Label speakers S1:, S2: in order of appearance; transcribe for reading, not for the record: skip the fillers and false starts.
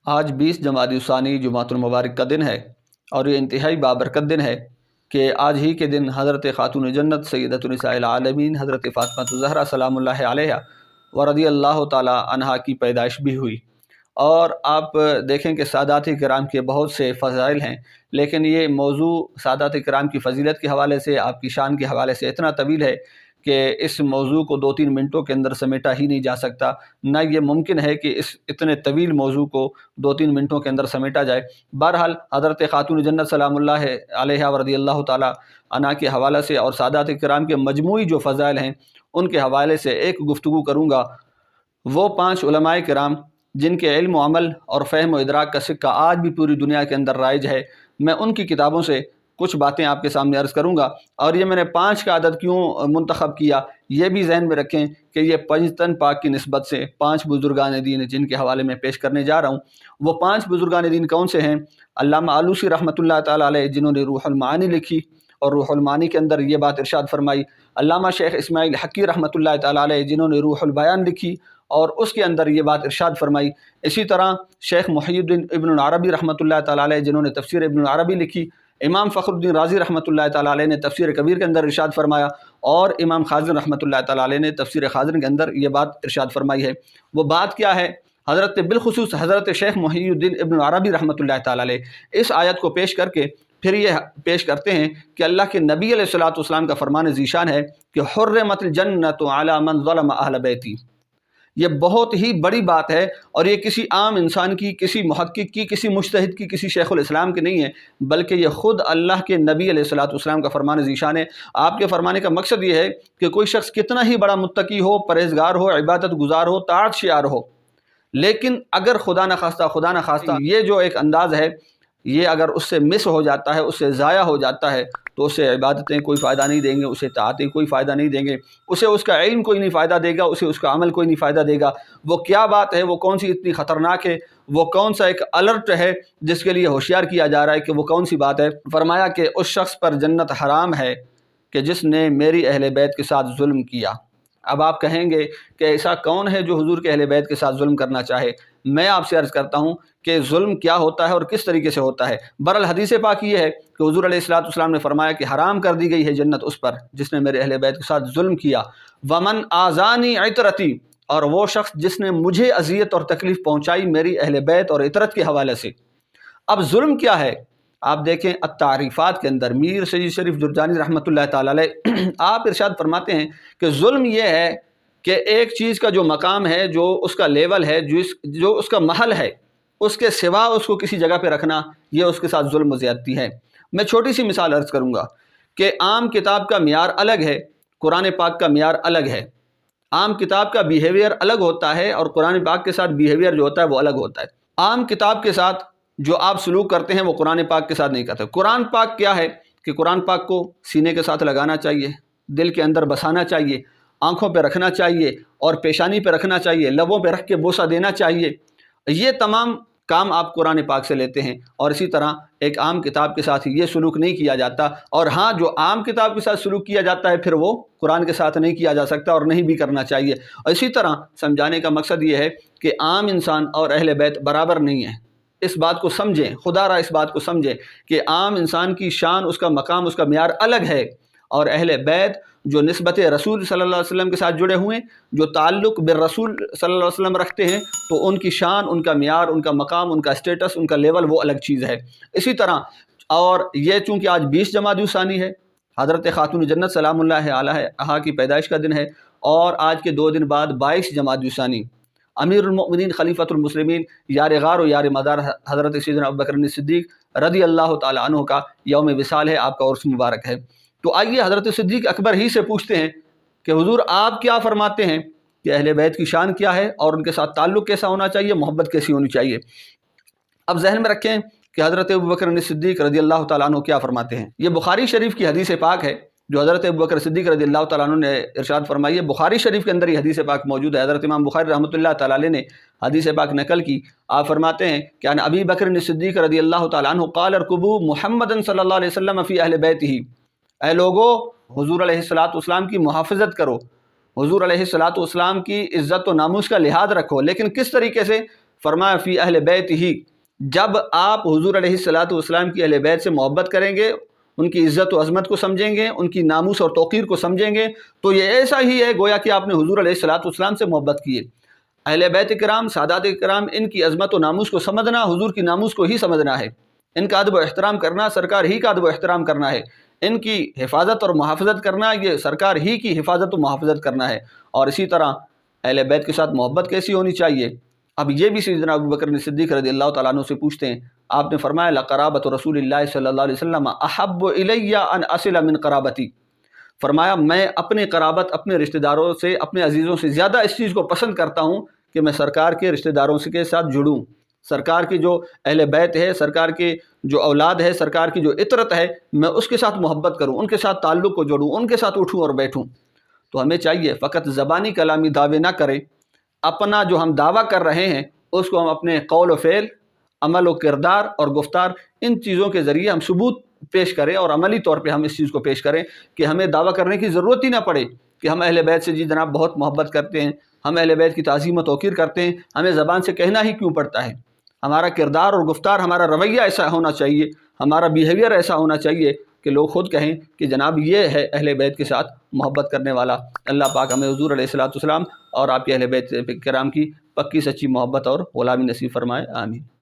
S1: آج 20 جمادی الثانی جمعۃ المبارک کا دن ہے اور یہ انتہائی بابرکت دن ہے کہ آج ہی کے دن حضرت خاتون جنت سیدۃ النساء العالمین حضرت فاطمہ الزہرا سلام اللہ علیہا و رضی اللہ تعالی عنہا کی پیدائش بھی ہوئی۔ اور آپ دیکھیں کہ سادات کرام کے بہت سے فضائل ہیں، لیکن یہ موضوع سادات کرام کی فضیلت کے حوالے سے، آپ کی شان کے حوالے سے اتنا طویل ہے کہ اس موضوع کو 2-3 منٹوں کے اندر سمیٹا ہی نہیں جا سکتا، نہ یہ ممکن ہے کہ اس اتنے طویل موضوع کو 2-3 منٹوں کے اندر سمیٹا جائے۔ بہرحال حضرت خاتون جنت سلام اللہ علیہا و رضی اللہ تعالی عنہا کے حوالے سے اور سادات کرام کے مجموعی جو فضائل ہیں ان کے حوالے سے ایک گفتگو کروں گا۔ وہ 5 علماء کرام جن کے علم و عمل اور فہم و ادراک کا سکہ آج بھی پوری دنیا کے اندر رائج ہے، میں ان کی کتابوں سے کچھ باتیں آپ کے سامنے عرض کروں گا۔ اور یہ میں نے 5 کا عدد کیوں منتخب کیا، یہ بھی ذہن میں رکھیں کہ یہ پنجتن پاک کی نسبت سے 5 بزرگان دین جن کے حوالے میں پیش کرنے جا رہا ہوں۔ وہ 5 بزرگان دین کون سے ہیں؟ علامہ آلوسی رحمۃ اللہ تعالی علیہ جنہوں نے روح المعانی لکھی اور روح المعانی کے اندر یہ بات ارشاد فرمائی، علامہ شیخ اسماعیل حقی رحمۃ اللہ تعالی علیہ جنہوں نے روح البیان لکھی اور اس کے اندر یہ بات ارشاد فرمائی۔ اسی طرح شیخ محی الدین ابن العربی رحمۃ اللہ تعالی علیہ جنہوں نے تفسیر ابن العربی لکھی، امام فخر الدین رازی رحمۃ اللہ تعالی علیہ نے تفسیر کبیر کے اندر ارشاد فرمایا، اور امام خازن رحمۃ اللہ تعالی علیہ نے تفسیر خازن کے اندر یہ بات ارشاد فرمائی ہے۔ وہ بات کیا ہے؟ حضرت بالخصوص حضرت شیخ محی الدین ابن العربی رحمۃ اللہ تعالی علیہ اس آیت کو پیش کر کے پھر یہ پیش کرتے ہیں کہ اللہ کے نبی علیہ الصلوۃ والسلام کا فرمان ذیشان ہے کہ حرمت الجنۃ علی من ظلم اہل بیتی۔ یہ بہت ہی بڑی بات ہے، اور یہ کسی عام انسان کی، کسی محقق کی، کسی مجتہد کی، کسی شیخ الاسلام کی نہیں ہے، بلکہ یہ خود اللہ کے نبی علیہ الصلوۃ والسلام کا فرمان ذیشان ہے۔ آپ کے فرمانے کا مقصد یہ ہے کہ کوئی شخص کتنا ہی بڑا متقی ہو، پرہیزگار ہو، عبادت گزار ہو، طاعت شیار ہو، لیکن اگر خدا نخواستہ یہ جو ایک انداز ہے یہ اگر اس سے مس ہو جاتا ہے، اس سے ضائع ہو جاتا ہے، تو اسے عبادتیں کوئی فائدہ نہیں دیں گے، اسے طاعتیں کوئی فائدہ نہیں دیں گے، اسے اس کا علم کوئی نہیں فائدہ دے گا، اسے اس کا عمل کوئی نہیں فائدہ دے گا۔ وہ کیا بات ہے، وہ کون سی اتنی خطرناک ہے، وہ کون سا ایک الرٹ ہے جس کے لیے ہوشیار کیا جا رہا ہے کہ وہ کون سی بات ہے؟ فرمایا کہ اس شخص پر جنت حرام ہے کہ جس نے میری اہل بیت کے ساتھ ظلم کیا۔ اب آپ کہیں گے کہ ایسا کون ہے جو حضور کے اہل بیت کے ساتھ ظلم کرنا چاہے؟ میں آپ سے عرض کرتا ہوں کہ ظلم کیا ہوتا ہے اور کس طریقے سے ہوتا ہے۔ بہرحال حدیث پاک یہ ہے کہ حضور علیہ الصلوۃ والسلام نے فرمایا کہ حرام کر دی گئی ہے جنت اس پر جس نے میرے اہل بیت کے ساتھ ظلم کیا۔ ومن آذانی عطرتی، اور وہ شخص جس نے مجھے اذیت اور تکلیف پہنچائی میری اہل بیت اور عطرت کے حوالے سے۔ اب ظلم کیا ہے؟ آپ دیکھیں التعریفات کے اندر میر سید شریف جرجانی رحمۃ اللہ تعالی علیہ آپ ارشاد فرماتے ہیں کہ ظلم یہ ہے کہ ایک چیز کا جو مقام ہے، جو اس کا لیول ہے، جو اس کا محل ہے، اس کے سوا اس کو کسی جگہ پہ رکھنا، یہ اس کے ساتھ ظلم و زیادتی ہے۔ میں چھوٹی سی مثال عرض کروں گا کہ عام کتاب کا معیار الگ ہے، قرآن پاک کا معیار الگ ہے۔ عام کتاب کا بیہیویئر الگ ہوتا ہے اور قرآن پاک کے ساتھ بیہیویئر جو ہوتا ہے وہ الگ ہوتا ہے۔ عام کتاب کے ساتھ جو آپ سلوک کرتے ہیں وہ قرآن پاک کے ساتھ نہیں کرتے۔ قرآن پاک کیا ہے کہ قرآن پاک کو سینے کے ساتھ لگانا چاہیے، دل کے اندر بسانا چاہیے، آنکھوں پہ رکھنا چاہیے اور پیشانی پہ رکھنا چاہیے، لبوں پہ رکھ کے بوسہ دینا چاہیے۔ یہ تمام کام آپ قرآن پاک سے لیتے ہیں، اور اسی طرح ایک عام کتاب کے ساتھ یہ سلوک نہیں کیا جاتا۔ اور ہاں، جو عام کتاب کے ساتھ سلوک کیا جاتا ہے پھر وہ قرآن کے ساتھ نہیں کیا جا سکتا اور نہیں بھی کرنا چاہیے۔ اور اسی طرح سمجھانے کا مقصد یہ ہے کہ عام انسان اور اہل بیت برابر نہیں ہیں۔ اس بات کو سمجھیں، خدا را اس بات کو سمجھیں کہ عام انسان کی شان، اس کا مقام، اس کا معیار الگ ہے، اور اہل بیت جو نسبت رسول صلی اللہ علیہ وسلم کے ساتھ جڑے ہوئے، جو تعلق بالرسول صلی اللہ علیہ وسلم رکھتے ہیں، تو ان کی شان، ان کا معیار، ان کا مقام، ان کا اسٹیٹس، ان کا لیول وہ الگ چیز ہے۔ اسی طرح اور یہ چونکہ آج 20 جمادی الثانی ہے، حضرت خاتون جنت سلام اللہ علیہا کی پیدائش کا دن ہے، اور آج کے 2 دن بعد 22 جمادی الثانی امیر المؤمنین خلیفۃ المسلمین یار غار و یار مدار حضرت سیدنا ابوبکر صدیق رضی اللہ تعالی عنہ کا یوم وصال ہے، آپ کا عرس مبارک ہے۔ تو آئیے حضرت صدیق اکبر ہی سے پوچھتے ہیں کہ حضور آپ کیا فرماتے ہیں کہ اہل بیت کی شان کیا ہے اور ان کے ساتھ تعلق کیسا ہونا چاہیے، محبت کیسی ہونی چاہیے۔ اب ذہن میں رکھیں کہ حضرت ابوبکر صدیق رضی اللہ تعالیٰ عنہ کیا فرماتے ہیں۔ یہ بخاری شریف کی حدیث پاک ہے جو حضرت ابوبکر صدیق رضی اللہ تعالیٰ عنہ نے ارشاد فرمائی ہے۔ بخاری شریف کے اندر یہ حدیث پاک موجود ہے، حضرت امام بخاری رحمۃ اللہ تعالیٰ علیہ نے حدیث پاک نقل کی۔ آپ فرماتے ہیں کہ ان ابی بکر صدیق رضی اللہ تعالیٰ عنہ قال ارکبوا محمد صلی اللہ علیہ وسلم فی اہل بیتہ، اے لوگو حضور علیہ الصلوۃ والسلام کی محافظت کرو، حضور علیہ الصلوۃ والسلام کی عزت و ناموس کا لحاظ رکھو، لیکن کس طریقے سے؟ فرمایا فی اہل بیت ہی، جب آپ حضور علیہ الصلاۃ والسلام کی اہل بیت سے محبت کریں گے، ان کی عزت و عظمت کو سمجھیں گے، ان کی ناموس اور توقیر کو سمجھیں گے، تو یہ ایسا ہی ہے گویا کہ آپ نے حضور علیہ الصلاۃ والسلام سے محبت کی ہے۔ اہل بیت کرام، سادات کرام، ان کی عظمت و ناموس کو سمجھنا حضور کی ناموس کو ہی سمجھنا ہے، ان کا ادب و احترام کرنا سرکار ہی کا ادب و احترام کرنا ہے، ان کی حفاظت اور محافظت کرنا یہ سرکار ہی کی حفاظت و محافظت کرنا ہے۔ اور اسی طرح اہل بیت کے ساتھ محبت کیسی ہونی چاہیے؟ اب یہ بھی سیدنا ابو بکر صدیق رضی اللہ تعالیٰ عنہ سے پوچھتے ہیں، آپ نے فرمایا لقرابۃ رسول اللہ صلی اللہ علیہ وسلم احب الی ان اصل من قرابتی، فرمایا میں اپنی قرابت، اپنے رشتہ داروں سے، اپنے عزیزوں سے زیادہ اس چیز کو پسند کرتا ہوں کہ میں سرکار کے رشتہ داروں کے ساتھ جڑوں، سرکار کی جو اہل بیت ہے، سرکار کے جو اولاد ہے، سرکار کی جو عطرت ہے، میں اس کے ساتھ محبت کروں، ان کے ساتھ تعلق کو جوڑوں، ان کے ساتھ اٹھوں اور بیٹھوں۔ تو ہمیں چاہیے فقط زبانی کلامی دعوے نہ کریں، اپنا جو ہم دعویٰ کر رہے ہیں اس کو ہم اپنے قول و فعل، عمل و کردار اور گفتار، ان چیزوں کے ذریعے ہم ثبوت پیش کریں اور عملی طور پہ ہم اس چیز کو پیش کریں کہ ہمیں دعویٰ کرنے کی ضرورت ہی نہ پڑے کہ ہم اہل بیت سے جی جناب بہت محبت کرتے ہیں، ہم اہل بیت کی تعظیم و توقیر کرتے ہیں، ہمیں زبان سے کہنا ہی کیوں پڑتا ہے؟ ہمارا کردار اور گفتار، ہمارا رویہ ایسا ہونا چاہیے، ہمارا بیہیویئر ایسا ہونا چاہیے کہ لوگ خود کہیں کہ جناب یہ ہے اہل بیت کے ساتھ محبت کرنے والا۔ اللہ پاک ہمیں حضور علیہ الصلوۃ والسلام اور آپ کے اہل بیت کرام کی پکی سچی محبت اور غلامی نصیب فرمائے، آمین۔